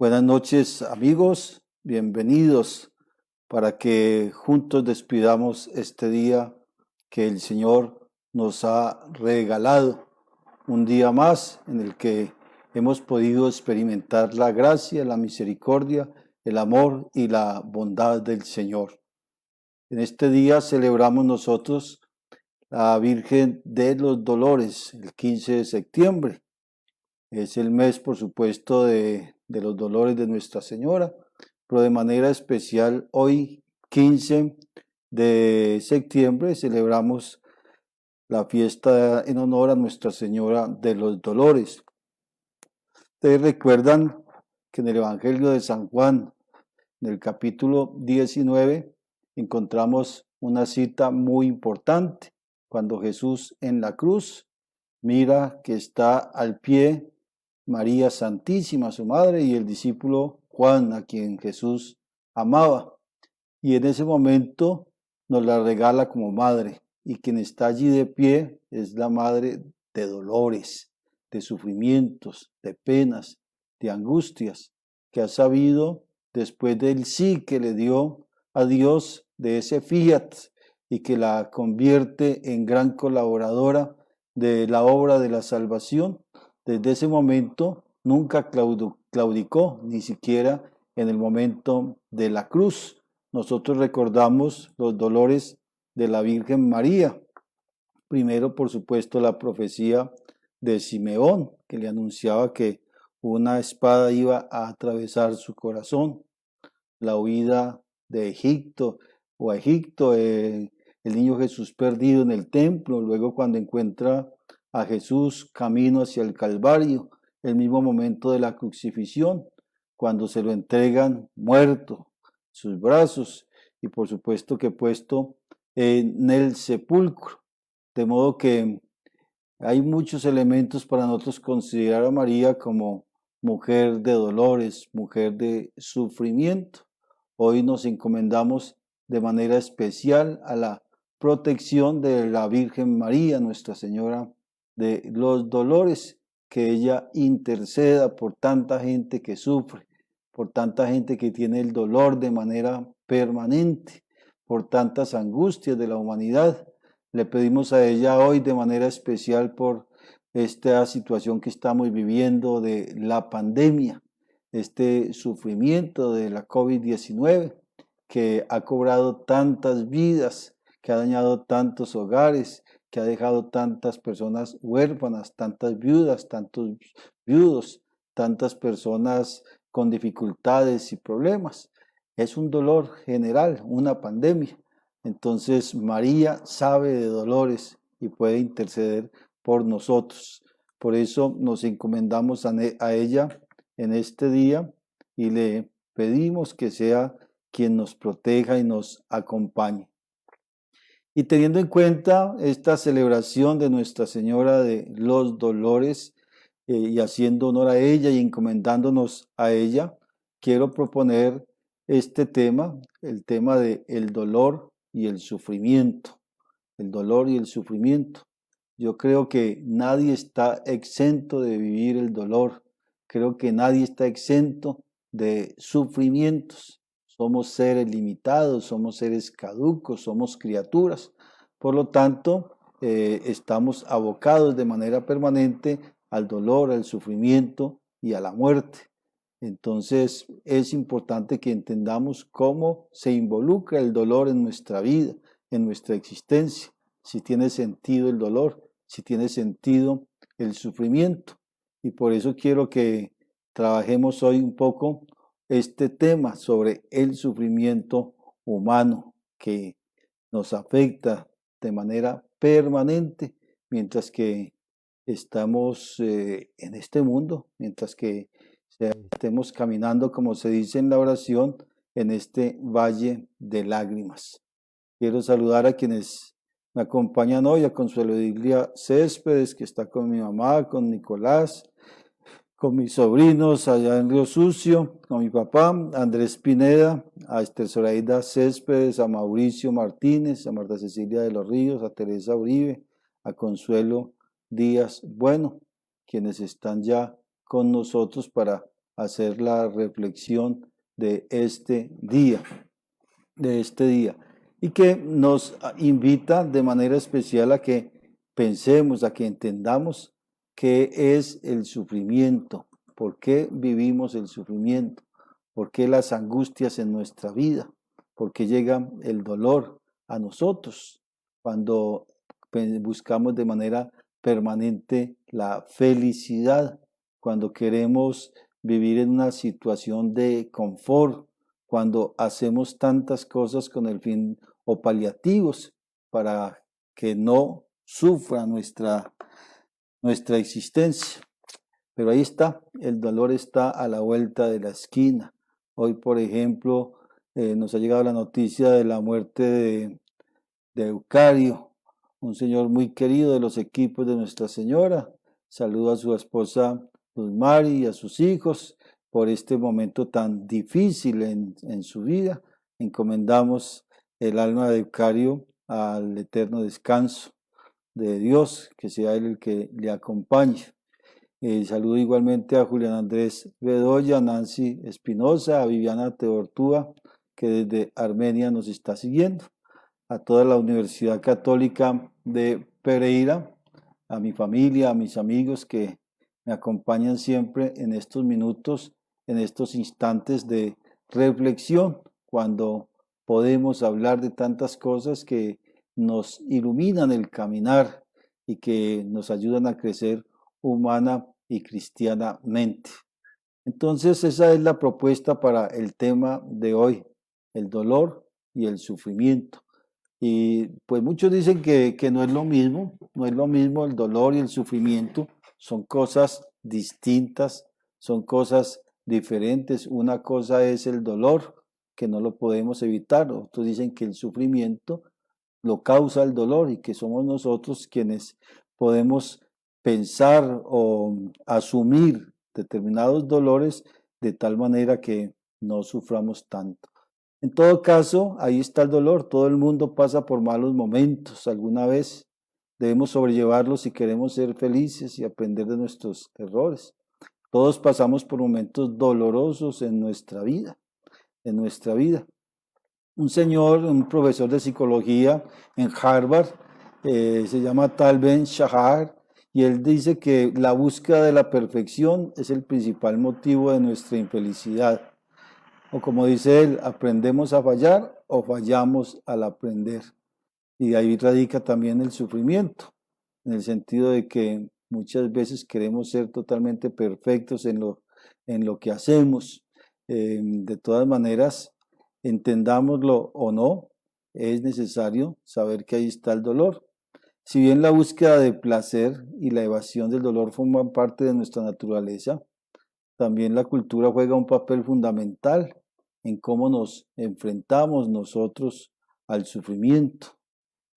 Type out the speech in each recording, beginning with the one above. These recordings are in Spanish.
Buenas noches, amigos, bienvenidos para que juntos despidamos este día que el Señor nos ha regalado, un día más en el que hemos podido experimentar la gracia, la misericordia, el amor y la bondad del Señor. En este día celebramos nosotros la Virgen de los Dolores, el 15 de septiembre. Es el mes, por supuesto, de los dolores de Nuestra Señora, pero de manera especial hoy, 15 de septiembre, celebramos la fiesta en honor a Nuestra Señora de los Dolores. Ustedes recuerdan que en el Evangelio de San Juan, en el capítulo 19, encontramos una cita muy importante, cuando Jesús en la cruz mira que está al pie María Santísima, su madre, y el discípulo Juan, a quien Jesús amaba. Y en ese momento nos la regala como madre. Y quien está allí de pie es la madre de dolores, de sufrimientos, de penas, de angustias, que ha sabido, después del sí que le dio a Dios, de ese fiat, y que la convierte en gran colaboradora de la obra de la salvación. Desde ese momento nunca claudicó, ni siquiera en el momento de la cruz. Nosotros recordamos los dolores de la Virgen María. Primero, por supuesto, la profecía de Simeón, que le anunciaba que una espada iba a atravesar su corazón. La huida de Egipto o a Egipto, el niño Jesús perdido en el templo, luego cuando encuentra a Jesús camino hacia el Calvario, el mismo momento de la crucifixión, cuando se lo entregan muerto, sus brazos, y por supuesto que puesto en el sepulcro. De modo que hay muchos elementos para nosotros considerar a María como mujer de dolores, mujer de sufrimiento. Hoy nos encomendamos de manera especial a la protección de la Virgen María, Nuestra Señora de los Dolores, que ella interceda por tanta gente que sufre, por tanta gente que tiene el dolor de manera permanente, por tantas angustias de la humanidad. Le pedimos a ella hoy de manera especial por esta situación que estamos viviendo de la pandemia, este sufrimiento de la COVID-19 que ha cobrado tantas vidas, que ha dañado tantos hogares, que ha dejado tantas personas huérfanas, tantas viudas, tantos viudos, tantas personas con dificultades y problemas. Es un dolor general, una pandemia. Entonces María sabe de dolores y puede interceder por nosotros. Por eso nos encomendamos a ella en este día y le pedimos que sea quien nos proteja y nos acompañe. Y teniendo en cuenta esta celebración de Nuestra Señora de los Dolores y haciendo honor a ella y encomendándonos a ella, quiero proponer este tema, el tema de el dolor y el sufrimiento. El dolor y el sufrimiento. Yo creo que nadie está exento de vivir el dolor. Creo que nadie está exento de sufrimientos. Somos seres limitados, somos seres caducos, somos criaturas. Por lo tanto, estamos abocados de manera permanente al dolor, al sufrimiento y a la muerte. Entonces, es importante que entendamos cómo se involucra el dolor en nuestra vida, en nuestra existencia, si tiene sentido el dolor, si tiene sentido el sufrimiento. Y por eso quiero que trabajemos hoy un poco este tema sobre el sufrimiento humano que nos afecta de manera permanente mientras que estamos en este mundo, mientras que estemos caminando, como se dice en la oración, en este valle de lágrimas. Quiero saludar a quienes me acompañan hoy, a Consuelo Diglia Céspedes, que está con mi mamá, con Nicolás, con mis sobrinos allá en Río Sucio, con mi papá, Andrés Pineda, a Esther Zoraida Céspedes, a Mauricio Martínez, a Marta Cecilia de los Ríos, a Teresa Uribe, a Consuelo Díaz Bueno, quienes están ya con nosotros para hacer la reflexión de este día, y que nos invita de manera especial a que pensemos, a que entendamos qué es el sufrimiento, por qué vivimos el sufrimiento, por qué las angustias en nuestra vida, por qué llega el dolor a nosotros cuando buscamos de manera permanente la felicidad, cuando queremos vivir en una situación de confort, cuando hacemos tantas cosas con el fin o paliativos para que no sufra nuestra existencia. Pero ahí está, el dolor está a la vuelta de la esquina. Hoy, por ejemplo, nos ha llegado la noticia de la muerte de Eucario, un señor muy querido de los equipos de Nuestra Señora. Saludo a su esposa Luz Mari y a sus hijos por este momento tan difícil en su vida. Encomendamos el alma de Eucario al eterno descanso de Dios, que sea Él el que le acompañe. Saludo igualmente a Julián Andrés Bedoya, a Nancy Espinosa, a Viviana Teortúa, que desde Armenia nos está siguiendo, a toda la Universidad Católica de Pereira, a mi familia, a mis amigos que me acompañan siempre en estos minutos, en estos instantes de reflexión, cuando podemos hablar de tantas cosas que nos iluminan el caminar y que nos ayudan a crecer humana y cristianamente. Entonces, esa es la propuesta para el tema de hoy, el dolor y el sufrimiento. Y pues muchos dicen que no es lo mismo, no es lo mismo el dolor y el sufrimiento, son cosas distintas, son cosas diferentes. Una cosa es el dolor, que no lo podemos evitar, otros dicen que el sufrimiento lo causa el dolor y que somos nosotros quienes podemos pensar o asumir determinados dolores de tal manera que no suframos tanto. En todo caso, ahí está el dolor. Todo el mundo pasa por malos momentos alguna vez. Debemos sobrellevarlos si queremos ser felices y aprender de nuestros errores. Todos pasamos por momentos dolorosos en nuestra vida, Un señor, un profesor de psicología en Harvard, se llama Tal Ben Shahar, y él dice que la búsqueda de la perfección es el principal motivo de nuestra infelicidad. O como dice él, aprendemos a fallar o fallamos al aprender. Y de ahí radica también el sufrimiento, en el sentido de que muchas veces queremos ser totalmente perfectos en lo que hacemos. De todas maneras, entendámoslo o no, es necesario saber que ahí está el dolor. Si bien la búsqueda de placer y la evasión del dolor forman parte de nuestra naturaleza, también la cultura juega un papel fundamental en cómo nos enfrentamos nosotros al sufrimiento.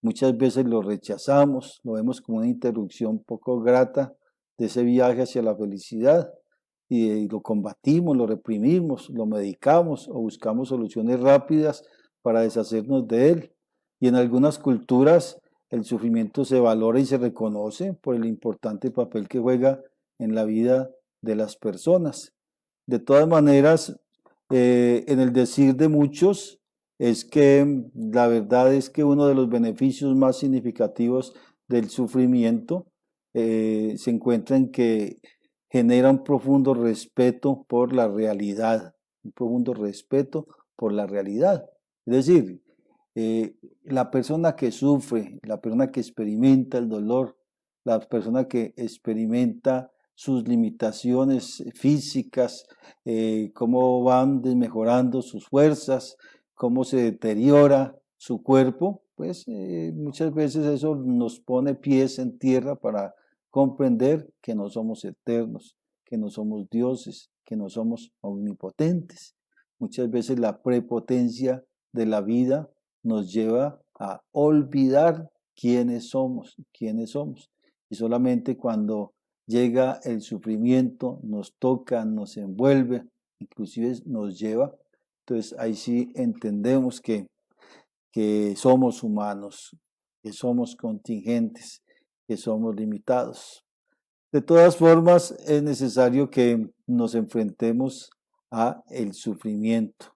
Muchas veces lo rechazamos, lo vemos como una interrupción poco grata de ese viaje hacia la felicidad y lo combatimos, lo reprimimos, lo medicamos o buscamos soluciones rápidas para deshacernos de él. Y en algunas culturas el sufrimiento se valora y se reconoce por el importante papel que juega en la vida de las personas. De todas maneras, en el decir de muchos, es que la verdad es que uno de los beneficios más significativos del sufrimiento se encuentra en que genera un profundo respeto por la realidad, un profundo respeto por la realidad. Es decir, la persona que sufre, la persona que experimenta el dolor, la persona que experimenta sus limitaciones físicas, cómo van desmejorando sus fuerzas, cómo se deteriora su cuerpo, pues muchas veces eso nos pone pies en tierra para comprender que no somos eternos, que no somos dioses, que no somos omnipotentes. Muchas veces la prepotencia de la vida nos lleva a olvidar quiénes somos. Y solamente cuando llega el sufrimiento, nos toca, nos envuelve, inclusive nos lleva, entonces ahí sí entendemos que somos humanos, que somos contingentes, que somos limitados. De todas formas, es necesario que nos enfrentemos a el sufrimiento,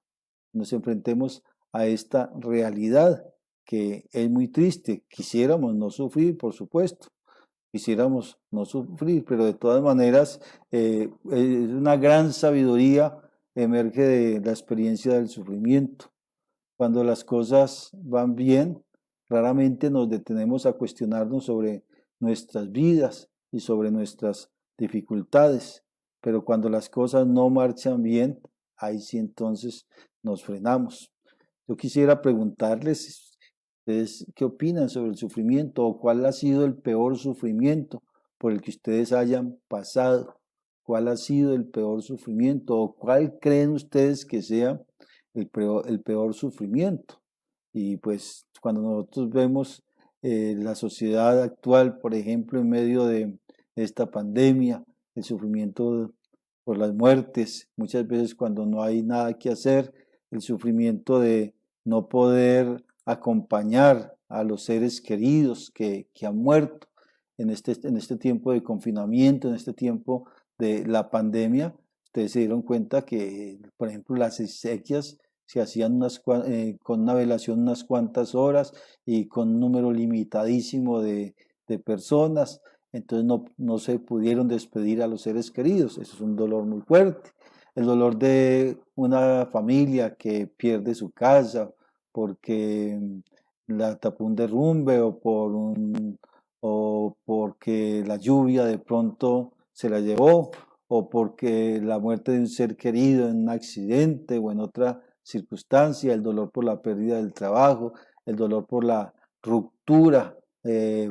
nos enfrentemos a esta realidad que es muy triste. Quisiéramos no sufrir, por supuesto, quisiéramos no sufrir, pero de todas maneras es una gran sabiduría emerge de la experiencia del sufrimiento. Cuando las cosas van bien, raramente nos detenemos a cuestionarnos sobre nuestras vidas y sobre nuestras dificultades, pero cuando las cosas no marchan bien, ahí sí entonces nos frenamos. Yo quisiera preguntarles, ¿ustedes qué opinan sobre el sufrimiento o cuál ha sido el peor sufrimiento por el que ustedes hayan pasado? ¿Cuál ha sido el peor sufrimiento o cuál creen ustedes que sea el peor sufrimiento? Y pues cuando nosotros vemos la sociedad actual, por ejemplo, en medio de esta pandemia, el sufrimiento por las muertes, muchas veces cuando no hay nada que hacer, el sufrimiento de no poder acompañar a los seres queridos que han muerto en este tiempo de confinamiento, en este tiempo de la pandemia. Ustedes se dieron cuenta que, por ejemplo, las exequias se hacían con una velación unas cuantas horas y con un número limitadísimo de personas. Entonces no se pudieron despedir a los seres queridos. Eso es un dolor muy fuerte. El dolor de una familia que pierde su casa porque la tapó un derrumbe o porque la lluvia de pronto se la llevó o porque la muerte de un ser querido en un accidente o en otra circunstancia, el dolor por la pérdida del trabajo, el dolor por la ruptura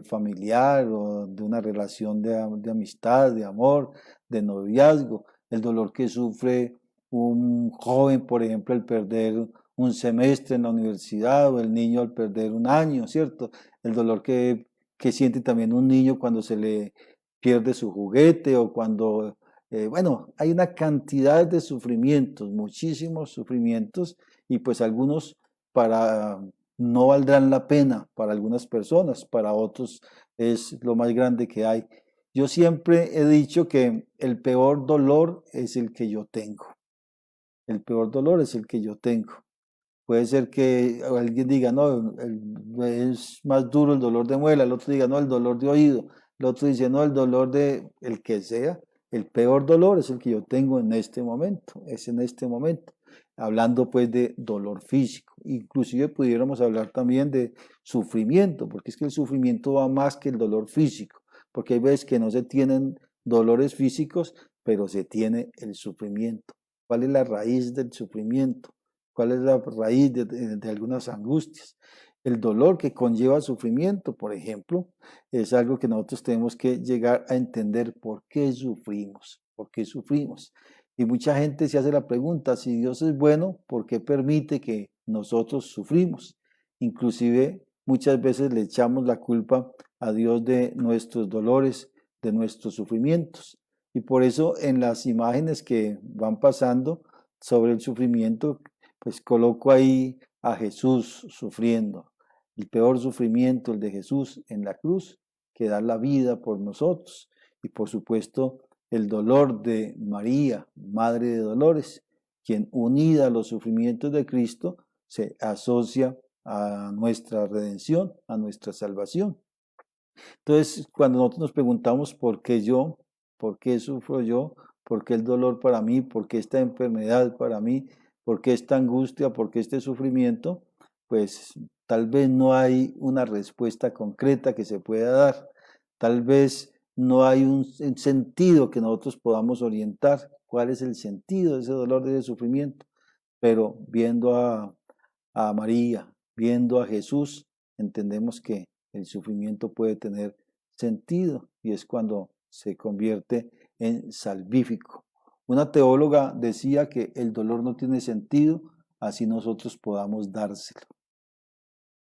familiar o de una relación de amistad, de amor, de noviazgo, el dolor que sufre un joven, por ejemplo, al perder un semestre en la universidad o el niño al perder un año, ¿cierto? El dolor que siente también un niño cuando se le pierde su juguete o cuando, bueno, hay una cantidad de sufrimientos, muchísimos sufrimientos y pues algunos para no valdrán la pena para algunas personas, para otros es lo más grande que hay. Yo siempre he dicho que el peor dolor es el que yo tengo. El peor dolor es el que yo tengo. Puede ser que alguien diga, no, es más duro el dolor de muela, el otro diga, no, el dolor de oído, el otro dice, no, el dolor de el que sea. El peor dolor es el que yo tengo en este momento, es en este momento. Hablando pues de dolor físico. Inclusive pudiéramos hablar también de sufrimiento, porque es que el sufrimiento va más que el dolor físico, porque hay veces que no se tienen dolores físicos, pero se tiene el sufrimiento. ¿Cuál es la raíz del sufrimiento? ¿Cuál es la raíz de algunas angustias? El dolor que conlleva sufrimiento, por ejemplo, es algo que nosotros tenemos que llegar a entender por qué sufrimos, por qué sufrimos. Y mucha gente se hace la pregunta, si Dios es bueno, ¿por qué permite que nosotros sufrimos? Inclusive muchas veces le echamos la culpa a Dios de nuestros dolores, de nuestros sufrimientos. Y por eso en las imágenes que van pasando sobre el sufrimiento, pues coloco ahí a Jesús sufriendo. El peor sufrimiento, el de Jesús en la cruz, que da la vida por nosotros. Y por supuesto, el dolor de María, Madre de Dolores, quien unida a los sufrimientos de Cristo, se asocia a nuestra redención, a nuestra salvación. Entonces, cuando nosotros nos preguntamos por qué yo, por qué sufro yo, por qué el dolor para mí, por qué esta enfermedad para mí, por qué esta angustia, por qué este sufrimiento, pues tal vez no hay una respuesta concreta que se pueda dar. Tal vez no hay un sentido que nosotros podamos orientar. ¿Cuál es el sentido de ese dolor, de ese sufrimiento? Pero viendo a María, viendo a Jesús, entendemos que el sufrimiento puede tener sentido y es cuando se convierte en salvífico. Una teóloga decía que el dolor no tiene sentido, así nosotros podamos dárselo.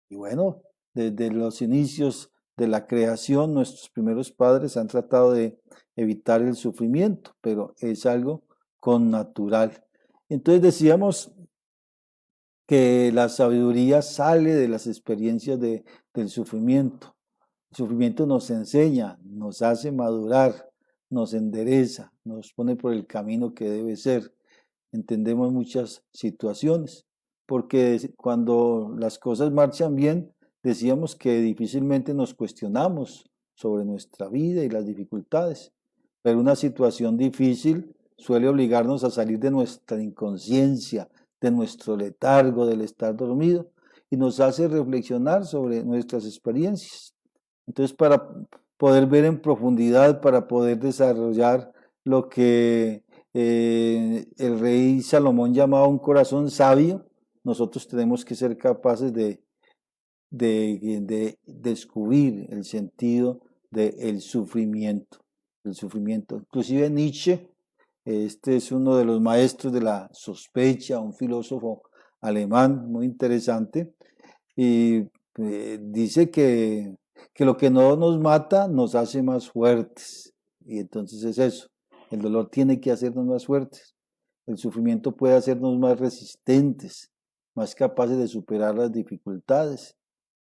Y bueno, desde los inicios de la creación, nuestros primeros padres han tratado de evitar el sufrimiento, pero es algo connatural. Entonces decíamos que la sabiduría sale de las experiencias del sufrimiento. El sufrimiento nos enseña, nos hace madurar, nos endereza, nos pone por el camino que debe ser. Entendemos muchas situaciones, porque cuando las cosas marchan bien, decíamos que difícilmente nos cuestionamos sobre nuestra vida y las dificultades, pero una situación difícil suele obligarnos a salir de nuestra inconsciencia, de nuestro letargo, del estar dormido, y nos hace reflexionar sobre nuestras experiencias. Entonces, para poder ver en profundidad, para poder desarrollar lo que el rey Salomón llamaba un corazón sabio, nosotros tenemos que ser capaces de descubrir el sentido del sufrimiento. El sufrimiento. Inclusive Nietzsche, este es uno de los maestros de la sospecha, un filósofo alemán muy interesante, y dice que lo que no nos mata nos hace más fuertes. Y entonces es eso, el dolor tiene que hacernos más fuertes. El sufrimiento puede hacernos más resistentes, más capaces de superar las dificultades.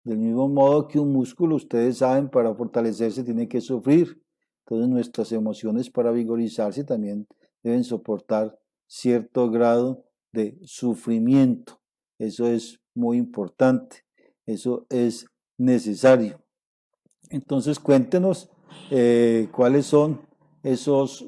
Del mismo modo que un músculo, ustedes saben, para fortalecerse tiene que sufrir. Entonces nuestras emociones para vigorizarse también deben soportar cierto grado de sufrimiento. Eso es muy importante. Eso es necesario. Entonces cuéntenos cuáles son esos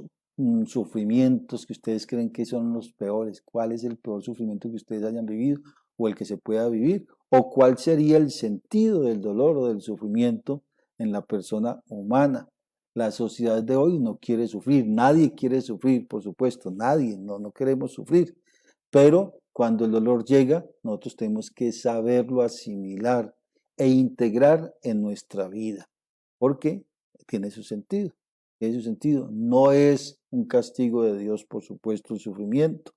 sufrimientos que ustedes creen que son los peores. ¿Cuál es el peor sufrimiento que ustedes hayan vivido o el que se pueda vivir? ¿O cuál sería el sentido del dolor o del sufrimiento en la persona humana? La sociedad de hoy no quiere sufrir, nadie quiere sufrir, por supuesto, nadie, no queremos sufrir. Pero cuando el dolor llega, nosotros tenemos que saberlo asimilar e integrar en nuestra vida, porque tiene su sentido. Tiene su sentido. No es un castigo de Dios, por supuesto, el sufrimiento.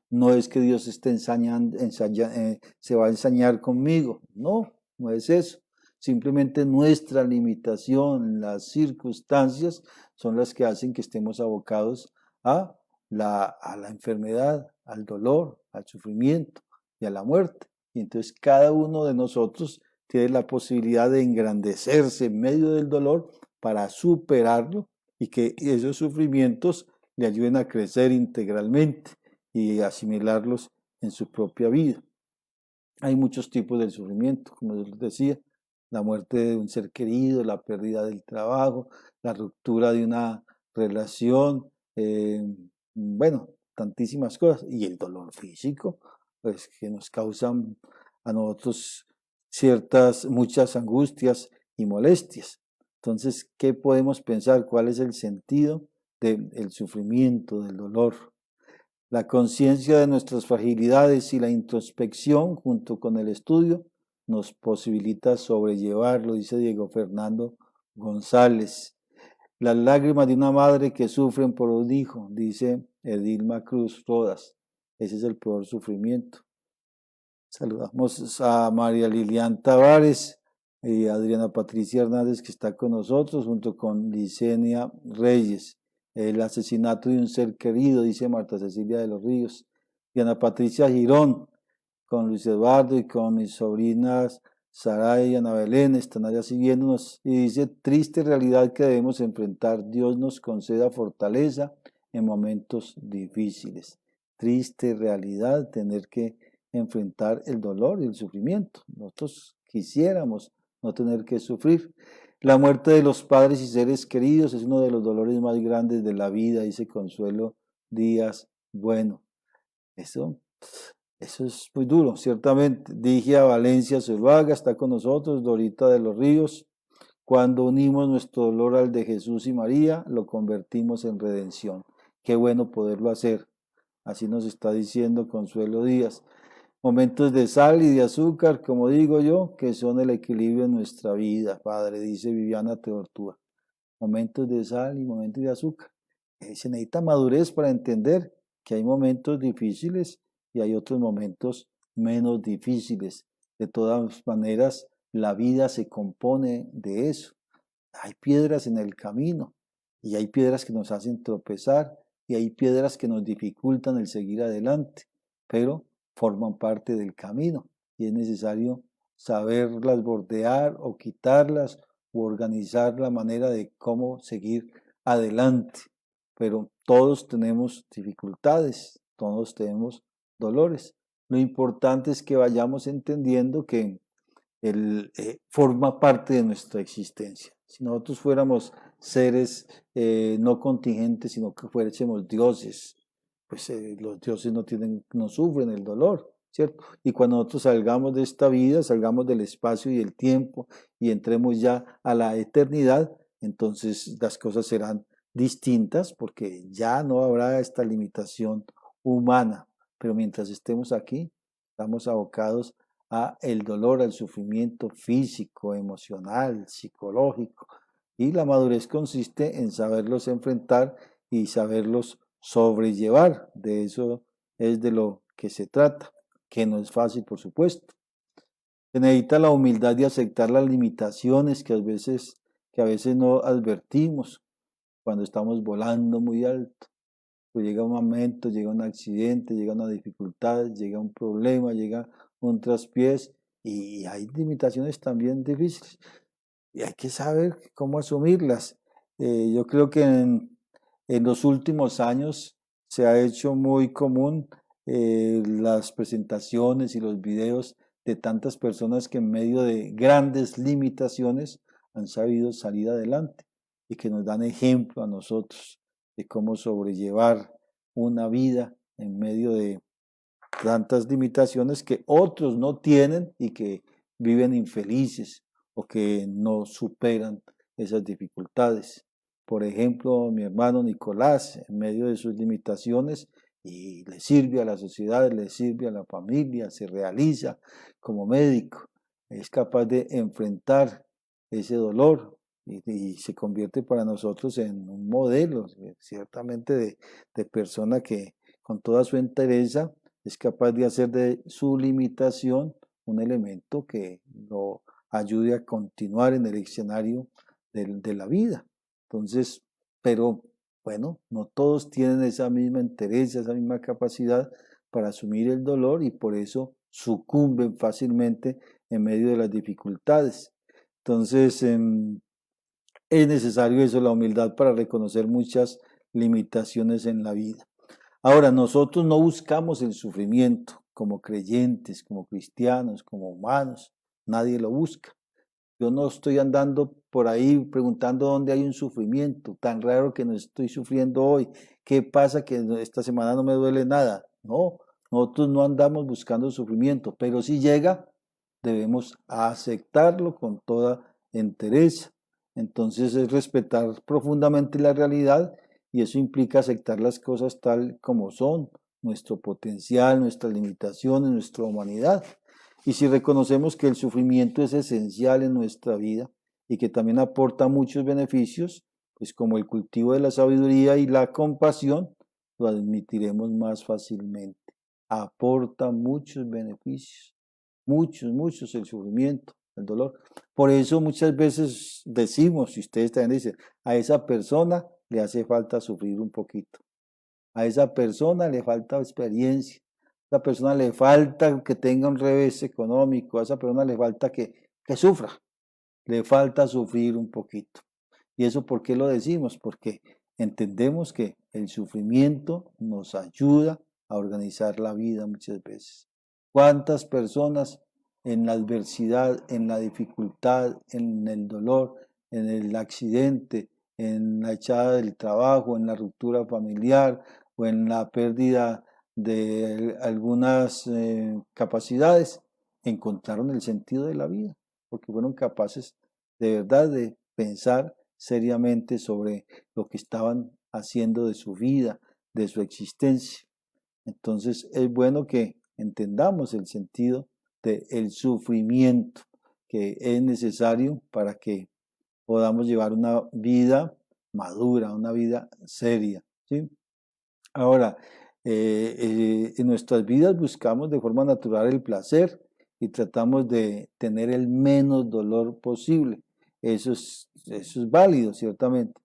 No es que Dios esté se va a ensañar conmigo. No, no es eso. Simplemente nuestra limitación, las circunstancias son las que hacen que estemos abocados a la enfermedad, al dolor, al sufrimiento y a la muerte. Y entonces cada uno de nosotros tiene la posibilidad de engrandecerse en medio del dolor para superarlo y que esos sufrimientos le ayuden a crecer integralmente y asimilarlos en su propia vida. Hay muchos tipos de sufrimiento, como les decía, la muerte de un ser querido, la pérdida del trabajo, la ruptura de una relación, bueno, tantísimas cosas, y el dolor físico, pues que nos causan a nosotros muchas angustias y molestias. Entonces, ¿qué podemos pensar? ¿Cuál es el sentido del sufrimiento, del dolor? La conciencia de nuestras fragilidades y la introspección junto con el estudio nos posibilita sobrellevarlo, dice Diego Fernando González. Las lágrimas de una madre que sufren por un hijo, dice Edilma Cruz Rodas. Ese es el peor sufrimiento. Saludamos a María Lilian Tavares y Adriana Patricia Hernández, que está con nosotros, junto con Licenia Reyes. El asesinato de un ser querido, dice Marta Cecilia de los Ríos. Diana Patricia Girón, con Luis Eduardo y con mis sobrinas Sara y Ana Belén, están allá siguiéndonos. Y dice, triste realidad que debemos enfrentar. Dios nos conceda fortaleza en momentos difíciles. Triste realidad tener que enfrentar el dolor y el sufrimiento. Nosotros quisiéramos no tener que sufrir. La muerte de los padres y seres queridos es uno de los dolores más grandes de la vida, dice Consuelo Díaz Bueno. Eso es muy duro, ciertamente. Dije a Valencia Zuluaga, está con nosotros, Dorita de los Ríos. Cuando unimos nuestro dolor al de Jesús y María, lo convertimos en redención. Qué bueno poderlo hacer. Así nos está diciendo Consuelo Díaz. Momentos de sal y de azúcar, como digo yo, que son el equilibrio en nuestra vida, Padre, dice Viviana Teortúa. Momentos de sal y momentos de azúcar. Se necesita madurez para entender que hay momentos difíciles y hay otros momentos menos difíciles. De todas maneras, la vida se compone de eso. Hay piedras en el camino y hay piedras que nos hacen tropezar y hay piedras que nos dificultan el seguir adelante, pero forman parte del camino y es necesario saberlas bordear o quitarlas o organizar la manera de cómo seguir adelante. pero todos tenemos dificultades, todos tenemos dolores. Lo importante es que vayamos entendiendo que forma parte de nuestra existencia. Si nosotros fuéramos seres no contingentes, sino que fuésemos dioses, pues los dioses no sufren el dolor, ¿cierto? Y cuando nosotros salgamos de esta vida, salgamos del espacio y el tiempo y entremos ya a la eternidad, entonces las cosas serán distintas porque ya no habrá esta limitación humana. Pero mientras estemos aquí, estamos abocados a el dolor, al sufrimiento físico, emocional, psicológico. Y la madurez consiste en saberlos enfrentar y saberlos sobrellevar. De eso es de lo que se trata, que no es fácil, por supuesto. Se necesita la humildad de aceptar las limitaciones que a veces no advertimos cuando estamos volando muy alto. Pues llega un momento, llega un accidente, llega una dificultad, llega un problema, llega un traspiés y hay limitaciones también difíciles y hay que saber cómo asumirlas. Yo creo que en los últimos años se ha hecho muy común las presentaciones y los videos de tantas personas que en medio de grandes limitaciones han sabido salir adelante y que nos dan ejemplo a nosotros de cómo sobrellevar una vida en medio de tantas limitaciones que otros no tienen y que viven infelices o que no superan esas dificultades. Por ejemplo, mi hermano Nicolás, en medio de sus limitaciones, y le sirve a la sociedad, le sirve a la familia, se realiza como médico, es capaz de enfrentar ese dolor y se convierte para nosotros en un modelo, ciertamente, de persona que con toda su entereza es capaz de hacer de su limitación un elemento que lo ayude a continuar en el escenario de la vida. Entonces, pero bueno, no todos tienen esa misma entereza, esa misma capacidad para asumir el dolor y por eso sucumben fácilmente en medio de las dificultades. Entonces, es necesario eso, la humildad para reconocer muchas limitaciones en la vida. Ahora, nosotros no buscamos el sufrimiento como creyentes, como cristianos, como humanos. Nadie lo busca. Yo no estoy andando por ahí preguntando dónde hay un sufrimiento. Tan raro que no estoy sufriendo hoy. ¿Qué pasa que esta semana no me duele nada? No, nosotros no andamos buscando sufrimiento, pero si llega, debemos aceptarlo con toda entereza. Entonces es respetar profundamente la realidad y eso implica aceptar las cosas tal como son, nuestro potencial, nuestras limitaciones, nuestra humanidad. Y si reconocemos que el sufrimiento es esencial en nuestra vida y que también aporta muchos beneficios, pues como el cultivo de la sabiduría y la compasión, lo admitiremos más fácilmente. Aporta muchos beneficios, muchos el sufrimiento, el dolor. Por eso muchas veces decimos, y ustedes también dicen, a esa persona le hace falta sufrir un poquito. A esa persona le falta experiencia. A esa persona le falta que tenga un revés económico. A esa persona le falta que sufra. Le falta sufrir un poquito. ¿Y eso por qué lo decimos? Porque entendemos que el sufrimiento nos ayuda a organizar la vida muchas veces. ¿Cuántas personas en la adversidad, en la dificultad, en el dolor, en el accidente, en la echada del trabajo, en la ruptura familiar o en la pérdida de algunas capacidades, encontraron el sentido de la vida? Porque fueron capaces de verdad de pensar seriamente sobre lo que estaban haciendo de su vida, de su existencia. Entonces es bueno que entendamos el sentido del sufrimiento que es necesario para que podamos llevar una vida madura, una vida seria, ¿sí? Ahora, en nuestras vidas buscamos de forma natural el placer y tratamos de tener el menos dolor posible. Eso es válido, ciertamente.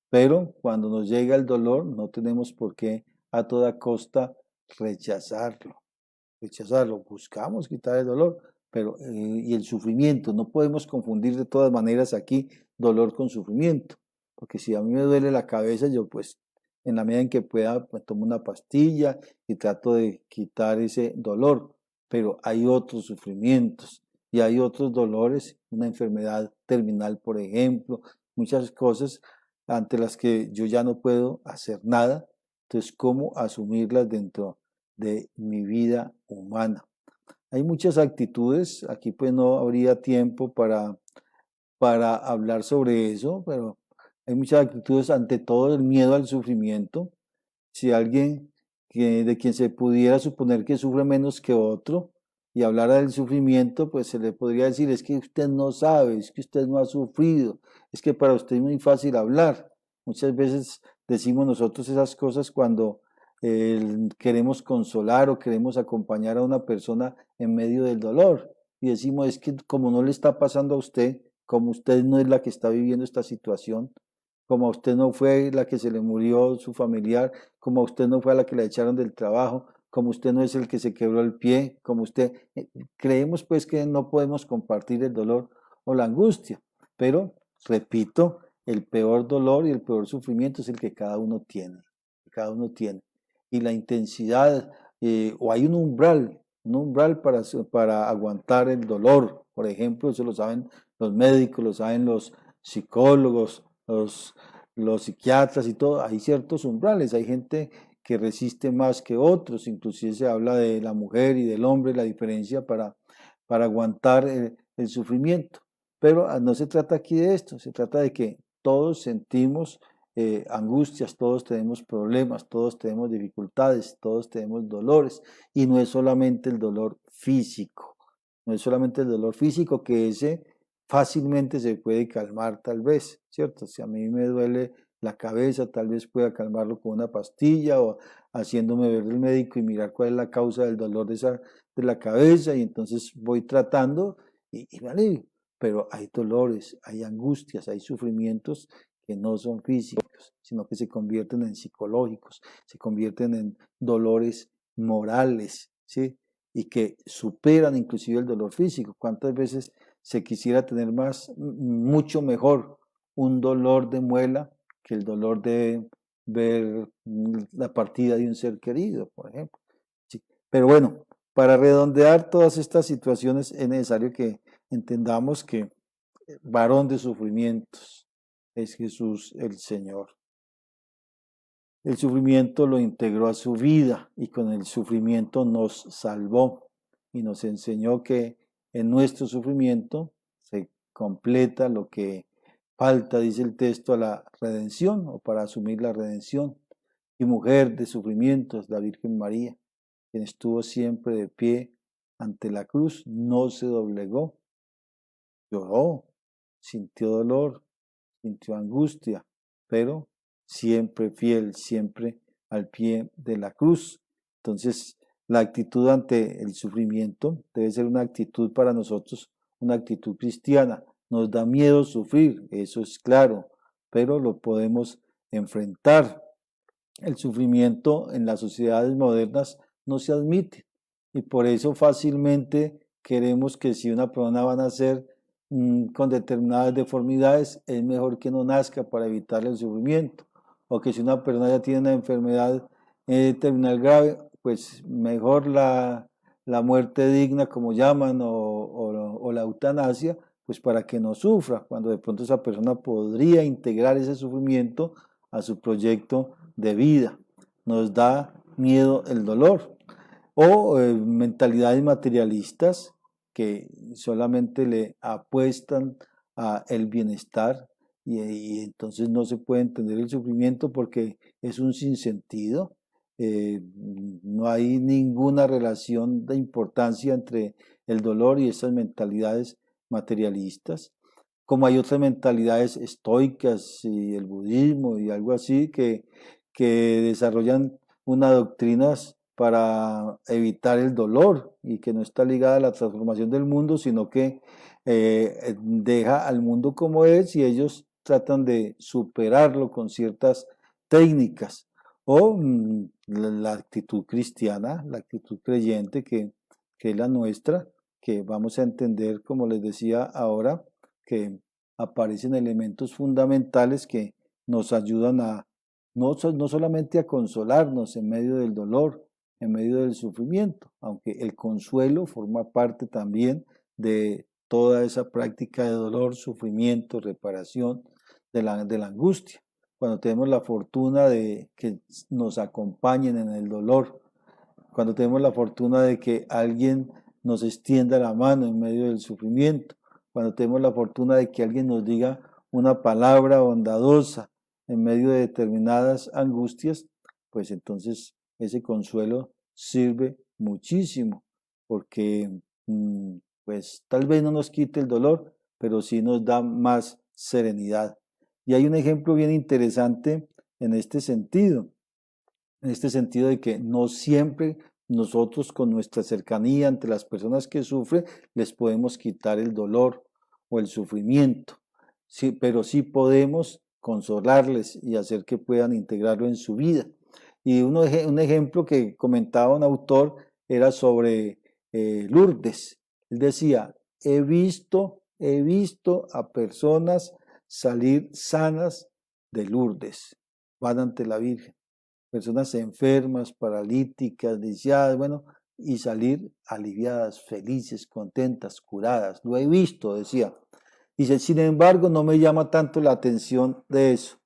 Pero cuando nos llega el dolor, no tenemos por qué a toda costa rechazarlo. Rechazarlo. Buscamos quitar el dolor, pero y el sufrimiento. No podemos confundir de todas maneras aquí dolor con sufrimiento. Porque si a mí me duele la cabeza, yo pues En la medida en que pueda, pues tomo una pastilla y trato de quitar ese dolor, pero hay otros sufrimientos y hay otros dolores, una enfermedad terminal, por ejemplo, muchas cosas ante las que yo ya no puedo hacer nada. Entonces, ¿cómo asumirlas dentro de mi vida humana? Hay muchas actitudes, aquí pues no habría tiempo para hablar sobre eso, pero hay muchas actitudes, ante todo el miedo al sufrimiento. Si alguien de quien se pudiera suponer que sufre menos que otro y hablara del sufrimiento, pues se le podría decir, es que usted no sabe, es que usted no ha sufrido, es que para usted es muy fácil hablar. Muchas veces decimos nosotros esas cosas cuando queremos consolar o queremos acompañar a una persona en medio del dolor. Y decimos, es que como no le está pasando a usted, como usted no es la que está viviendo esta situación, como a usted no fue la que se le murió su familiar, como a usted no fue a la que la echaron del trabajo, como usted no es el que se quebró el pie, como usted, creemos pues que no podemos compartir el dolor o la angustia, pero repito, el peor dolor y el peor sufrimiento es el que cada uno tiene, cada uno tiene. Y la intensidad, o hay un umbral para aguantar el dolor, por ejemplo, eso lo saben los médicos, lo saben los psicólogos, los psiquiatras y todo, hay ciertos umbrales, hay gente que resiste más que otros, inclusive se habla de la mujer y del hombre, la diferencia para aguantar el sufrimiento. Pero no se trata aquí de esto, se trata de que todos sentimos angustias, todos tenemos problemas, todos tenemos dificultades, todos tenemos dolores, y no es solamente el dolor físico, no es solamente el dolor físico, que ese fácilmente se puede calmar tal vez, ¿cierto? Si a mí me duele la cabeza, tal vez pueda calmarlo con una pastilla o haciéndome ver el médico y mirar cuál es la causa del dolor de la cabeza, y entonces voy tratando y me alivio. Pero hay dolores, hay angustias, hay sufrimientos que no son físicos, sino que se convierten en psicológicos, se convierten en dolores morales, ¿sí? Y que superan inclusive el dolor físico. ¿Cuántas veces se quisiera tener mucho mejor un dolor de muela que el dolor de ver la partida de un ser querido, por ejemplo? Sí. Pero bueno, para redondear todas estas situaciones es necesario que entendamos que varón de sufrimientos es Jesús el Señor. El sufrimiento lo integró a su vida y con el sufrimiento nos salvó y nos enseñó que en nuestro sufrimiento se completa lo que falta, dice el texto, a la redención o para asumir la redención. Y mujer de sufrimientos, la Virgen María, quien estuvo siempre de pie ante la cruz, no se doblegó, lloró, sintió dolor, sintió angustia, pero siempre fiel, siempre al pie de la cruz. Entonces, la actitud ante el sufrimiento debe ser una actitud para nosotros, una actitud cristiana. Nos da miedo sufrir, eso es claro, pero lo podemos enfrentar. El sufrimiento en las sociedades modernas no se admite y por eso fácilmente queremos que si una persona va a nacer con determinadas deformidades, es mejor que no nazca para evitar el sufrimiento, o que si una persona ya tiene una enfermedad terminal grave, pues mejor la muerte digna, como llaman, o la eutanasia, pues para que no sufra, cuando de pronto esa persona podría integrar ese sufrimiento a su proyecto de vida. Nos da miedo el dolor. O mentalidades materialistas que solamente le apuestan a el bienestar y entonces no se puede entender el sufrimiento porque es un sinsentido. No hay ninguna relación de importancia entre el dolor y esas mentalidades materialistas, como hay otras mentalidades estoicas y el budismo y algo así que desarrollan unas doctrinas para evitar el dolor y que no está ligada a la transformación del mundo, sino que deja al mundo como es y ellos tratan de superarlo con ciertas técnicas. O la actitud cristiana, la actitud creyente que es la nuestra, que vamos a entender, como les decía ahora, que aparecen elementos fundamentales que nos ayudan a no solamente a consolarnos en medio del dolor, en medio del sufrimiento, aunque el consuelo forma parte también de toda esa práctica de dolor, sufrimiento, reparación de la angustia. Cuando tenemos la fortuna de que nos acompañen en el dolor, cuando tenemos la fortuna de que alguien nos extienda la mano en medio del sufrimiento, cuando tenemos la fortuna de que alguien nos diga una palabra bondadosa en medio de determinadas angustias, pues entonces ese consuelo sirve muchísimo, porque pues tal vez no nos quite el dolor, pero sí nos da más serenidad. Y hay un ejemplo bien interesante en este sentido de que no siempre nosotros con nuestra cercanía ante las personas que sufren les podemos quitar el dolor o el sufrimiento, sí, pero sí podemos consolarles y hacer que puedan integrarlo en su vida. Y un ejemplo que comentaba un autor era sobre Lourdes. Él decía, he visto a personas salir sanas de Lourdes, van ante la Virgen, personas enfermas, paralíticas, lisiadas, bueno, y salir aliviadas, felices, contentas, curadas. Lo he visto, decía. Dice, sin embargo, no me llama tanto la atención de eso.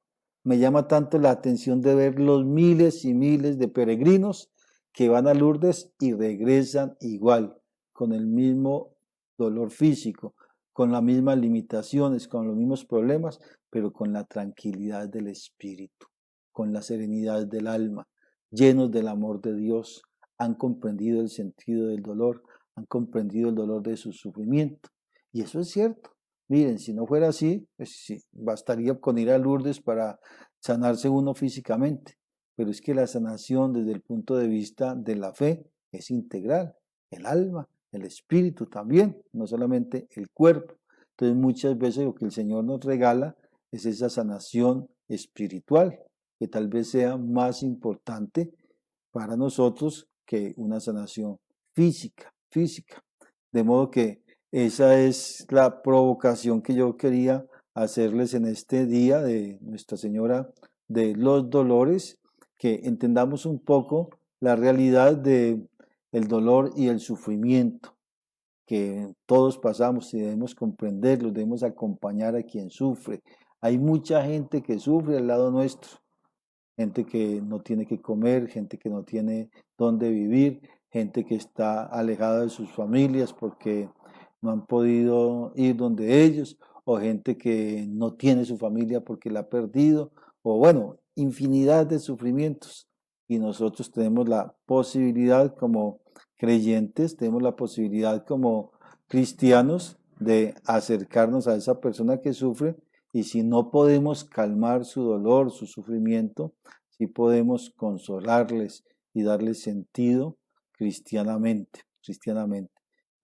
Me llama tanto la atención de ver los miles y miles de peregrinos que van a Lourdes y regresan igual, con el mismo dolor físico, con las mismas limitaciones, con los mismos problemas, pero con la tranquilidad del espíritu, con la serenidad del alma, llenos del amor de Dios, han comprendido el sentido del dolor, han comprendido el dolor de su sufrimiento. Y eso es cierto. Miren, si no fuera así, pues sí, bastaría con ir a Lourdes para sanarse uno físicamente. Pero es que la sanación desde el punto de vista de la fe es integral. El alma, el espíritu también, no solamente el cuerpo. Entonces muchas veces lo que el Señor nos regala es esa sanación espiritual, que tal vez sea más importante para nosotros que una sanación física. De modo que esa es la provocación que yo quería hacerles en este día de Nuestra Señora de los Dolores, que entendamos un poco la realidad de el dolor y el sufrimiento que todos pasamos y debemos comprenderlo, debemos acompañar a quien sufre. Hay mucha gente que sufre al lado nuestro, gente que no tiene que comer, gente que no tiene dónde vivir, gente que está alejada de sus familias porque no han podido ir donde ellos, o gente que no tiene su familia porque la ha perdido, o bueno, infinidad de sufrimientos. Y nosotros tenemos la posibilidad como creyentes, tenemos la posibilidad como cristianos de acercarnos a esa persona que sufre, y si no podemos calmar su dolor, su sufrimiento, sí podemos consolarles y darles sentido cristianamente.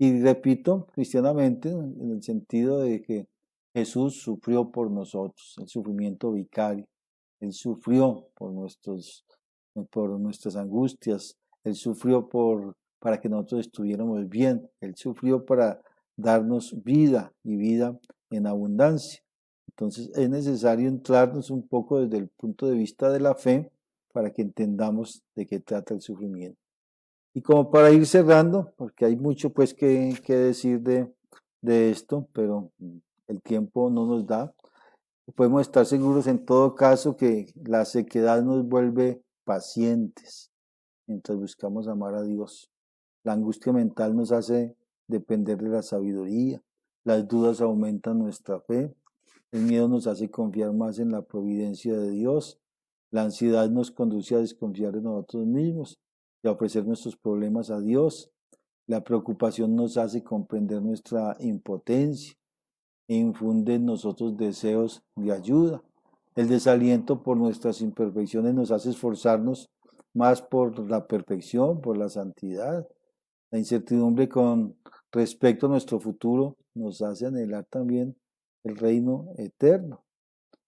Y repito, cristianamente, en el sentido de que Jesús sufrió por nosotros, el sufrimiento vicario. Él sufrió por nuestras angustias. Él sufrió para que nosotros estuviéramos bien. Él sufrió para darnos vida y vida en abundancia. Entonces es necesario entrarnos un poco desde el punto de vista de la fe para que entendamos de qué trata el sufrimiento. Y como para ir cerrando, porque hay mucho pues que decir de esto, pero el tiempo no nos da, podemos estar seguros en todo caso que la sequedad nos vuelve pacientes mientras buscamos amar a Dios. La angustia mental nos hace depender de la sabiduría, las dudas aumentan nuestra fe, el miedo nos hace confiar más en la providencia de Dios, la ansiedad nos conduce a desconfiar de nosotros mismos y a ofrecer nuestros problemas a Dios, la preocupación nos hace comprender nuestra impotencia e infunde en nosotros deseos de ayuda. El desaliento por nuestras imperfecciones nos hace esforzarnos más por la perfección, por la santidad. La incertidumbre con respecto a nuestro futuro nos hace anhelar también el reino eterno.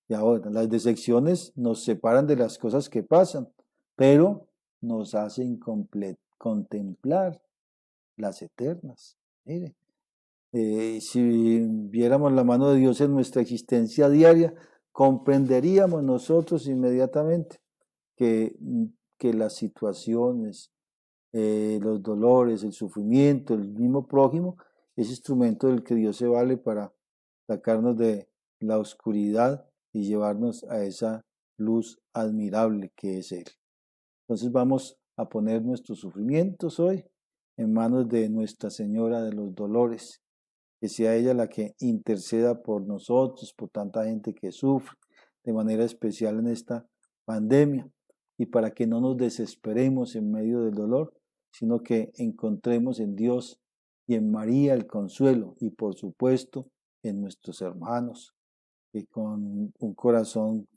Y ahora, las decepciones nos separan de las cosas que pasan, pero nos hacen contemplar las eternas. Mire, si viéramos la mano de Dios en nuestra existencia diaria, comprenderíamos nosotros inmediatamente que, que las situaciones, los dolores, el sufrimiento, el mismo prójimo, es instrumento del que Dios se vale para sacarnos de la oscuridad y llevarnos a esa luz admirable que es Él. Entonces vamos a poner nuestros sufrimientos hoy en manos de Nuestra Señora de los Dolores, que sea ella la que interceda por nosotros, por tanta gente que sufre, de manera especial en esta pandemia, y para que no nos desesperemos en medio del dolor, sino que encontremos en Dios y en María el consuelo, y por supuesto en nuestros hermanos, que con un corazón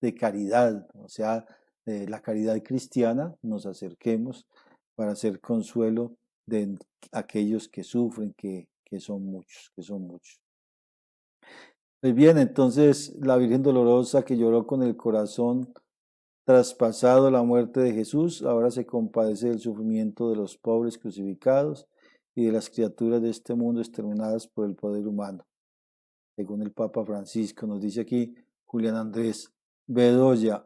de caridad, o sea, de la caridad cristiana, nos acerquemos para hacer consuelo de aquellos que sufren, que son muchos, que son muchos. Pues bien, entonces la Virgen Dolorosa que lloró con el corazón traspasado la muerte de Jesús, ahora se compadece del sufrimiento de los pobres crucificados y de las criaturas de este mundo exterminadas por el poder humano. Según el Papa Francisco, nos dice aquí Julián Andrés Bedoya,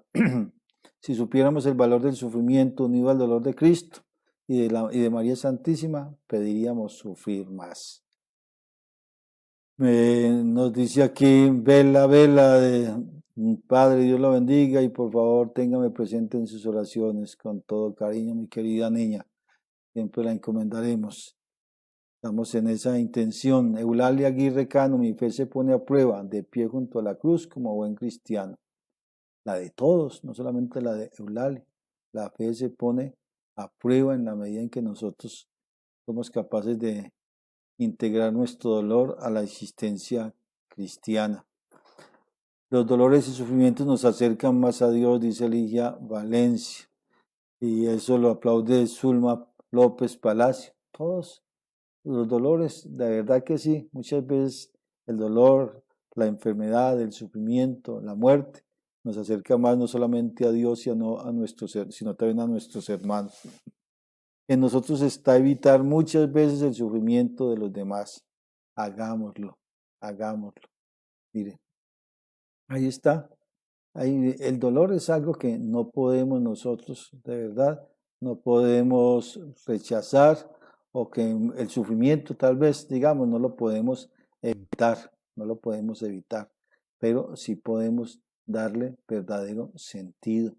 si supiéramos el valor del sufrimiento unido al dolor de Cristo y de María Santísima, pediríamos sufrir más. Nos dice aquí Vela, Padre, Dios lo bendiga y por favor téngame presente en sus oraciones con todo cariño, mi querida niña. Siempre la encomendaremos. Estamos en esa intención. Eulalia Aguirre Cano, mi fe se pone a prueba, de pie junto a la cruz como buen cristiano. La de todos, no solamente la de Eulalia. La fe se pone a prueba en la medida en que nosotros somos capaces de integrar nuestro dolor a la existencia cristiana. Los dolores y sufrimientos nos acercan más a Dios, dice Ligia Valencia. Y eso lo aplaude Zulma López Palacio. Todos los dolores, la verdad que sí, muchas veces el dolor, la enfermedad, el sufrimiento, la muerte, nos acerca más no solamente a Dios, sino también a nuestros hermanos. En nosotros está evitar muchas veces el sufrimiento de los demás. Hagámoslo, hagámoslo. Miren, ahí está. Ahí, el dolor es algo que no podemos nosotros, de verdad, no podemos rechazar, o que el sufrimiento tal vez, digamos, no lo podemos evitar, no lo podemos evitar, pero sí podemos darle verdadero sentido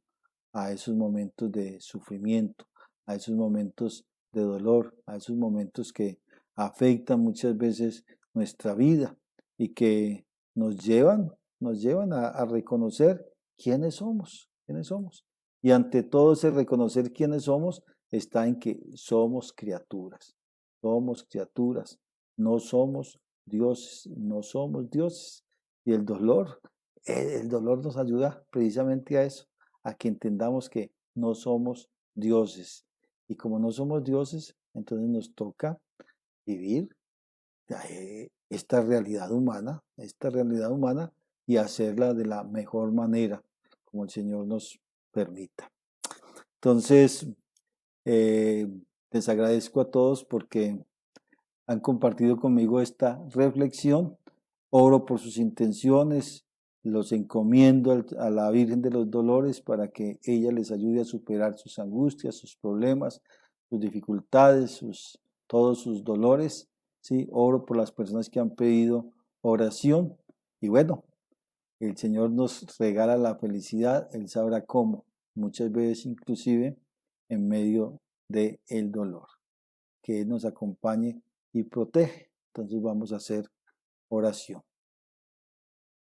a esos momentos de sufrimiento, a esos momentos de dolor, a esos momentos que afectan muchas veces nuestra vida y que nos llevan a reconocer quiénes somos, quiénes somos. Y ante todo ese reconocer quiénes somos está en que somos criaturas, no somos dioses, no somos dioses. Y el dolor nos ayuda precisamente a eso, a que entendamos que no somos dioses. Y como no somos dioses, entonces nos toca vivir esta realidad humana y hacerla de la mejor manera, como el Señor nos permita. Entonces, les agradezco a todos porque han compartido conmigo esta reflexión. Oro por sus intenciones, los encomiendo a la Virgen de los Dolores para que ella les ayude a superar sus angustias, sus problemas, sus dificultades, todos sus dolores. ¿Sí? Oro por las personas que han pedido oración y bueno, el Señor nos regala la felicidad, Él sabrá cómo, muchas veces inclusive en medio del dolor. Que Él nos acompañe y protege. Entonces vamos a hacer oración.